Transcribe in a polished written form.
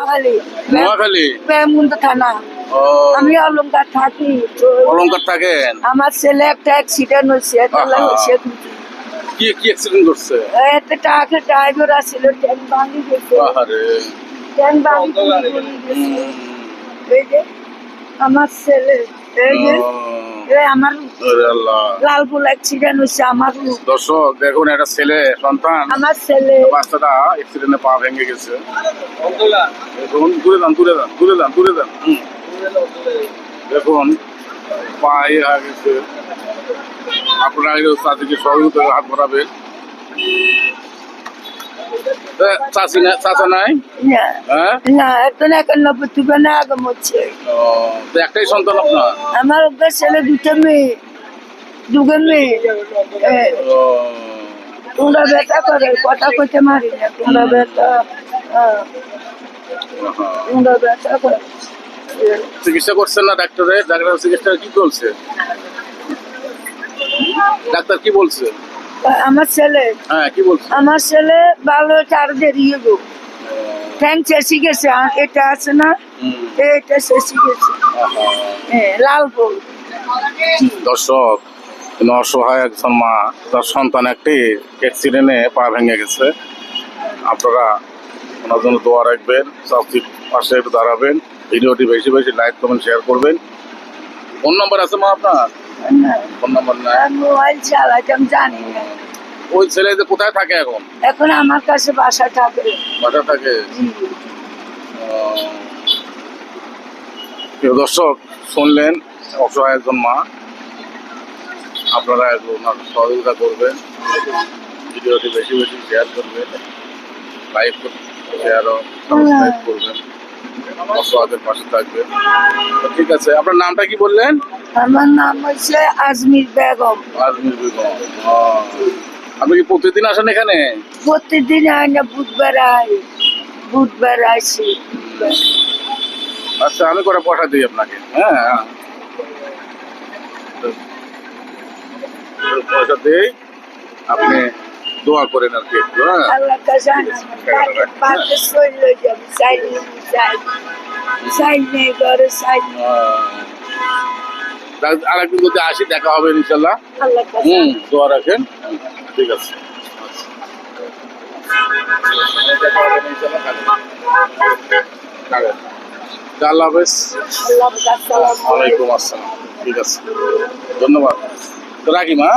নোয়াখালী। নোয়াখালী? প্রেমকুন্দ থানা। ও, আমি অলংকার থাকি। অলংকার থাকেন? আমার ছেলে একটা অ্যাক্সিডেন্ট হয়েছে। কি কি অ্যাক্সিডেন্ট করছে? একটা ট্রাকে ড্রাইভার আসছিল, ট্রেন ভাঙি গেছে। আহারে। ট্রেন ভাঙি গেছে। এই যে আমার ছেলে, এই যে আমার আরে আল্লাহ। লালপুর অ্যাক্সিডেন্ট হয়েছে আমার। দর্শক দেখুন, একটা ছেলে সন্তান, আমার ছেলে বাচ্চাটা অ্যাক্সিডেন্টে পা ভেঙে গেছে। দেখুন, দূরে যান, দূরে যান, দূরে যান, দূরে যান। দেখুন পা ইয়ে হয়ে গেছে। আপনারা চাচিকে সহযোগিতা হাত বাড়াবেন। চাচা নাই? হ্যাঁ, না এখন 91 থেকে না আগম হচ্ছে। তো একটাই সন্তান আপনার? আমার ছেলে দুটো মেয়ে, দুটো মেয়ে। তোমরা ব্যথা করে কথা কইতে মারি না, তোমরা ব্যথা, তোমরা ব্যথা করে। চিকিৎসা করছেন না ডাক্তারে? ডাক্তার চিকিৎসা কি বলছে? ডাক্তার কি বলছে? আমার ছেলে, হ্যাঁ, কি বলছে? আমার ছেলে ভালো আরো দেরি হবো। ঠ্যাং চেষি গেছে, এটা আছে না, এটা চেষি গেছে। লালপুর। দর্শক, অসহায় একজন মা, তার সন্তান একটি অ্যাক্সিডেন্টে পা ভেঙে গেছে। আপনারা ওনার জন্য দোয়া রাখবেন, চাচির পাশে একটু দাঁড়াবেন, ভিডিওটি বেশি বেশি লাইক কমেন্ট শেয়ার করবেন। ফোন নাম্বার আছে মা আপনার? ফোন নাম্বার নাই? মোবাইল চালাতাম, জানি না। ওই ছেলে যে কোথায় থাকে এখন? এখন আমার কাছে বাসা থাকে। বাসা থাকে? প্রিয় দর্শক, শুনলেন অসহায় একজন মা। আপনারা একটু ওনার সহযোগিতা করবেন, ভিডিওটি বেশি বেশি শেয়ার করবেন, লাইক শেয়ারও সাবস্ক্রাইব করবেন, অসহায়দের পাশে থাকবেন। ঠিক আছে, আপনার নামটা কি বললেন? আমার নাম হচ্ছে আজমির বেগম। আজমির বেগম। আপনি কি প্রতিদিন আসেন এখানে? প্রতিদিন হয় না, বুধবার আই, বুধবার আসি। আচ্ছা, আমি করে পয়সা দিই আপনাকে। হ্যাঁ, পয়সা দিই, আপনি দোয়া করেন আর কি একটু। হ্যাঁ, আল্লাহ কাছে পাশে সই লই যাবে, সাইড সাইড সাইড নেই ঘরে, সাইড আরেকদিন যদি আসি দেখা হবে ইনশাল্লাহ। আল্লাহ কাছে। দোয়া রাখেন। ঠিক আছে, আল্লাহ হাফেজ। ওয়ালাইকুম আসসালাম। ঠিক আছে, ধন্যবাদ। তো রাখি মা।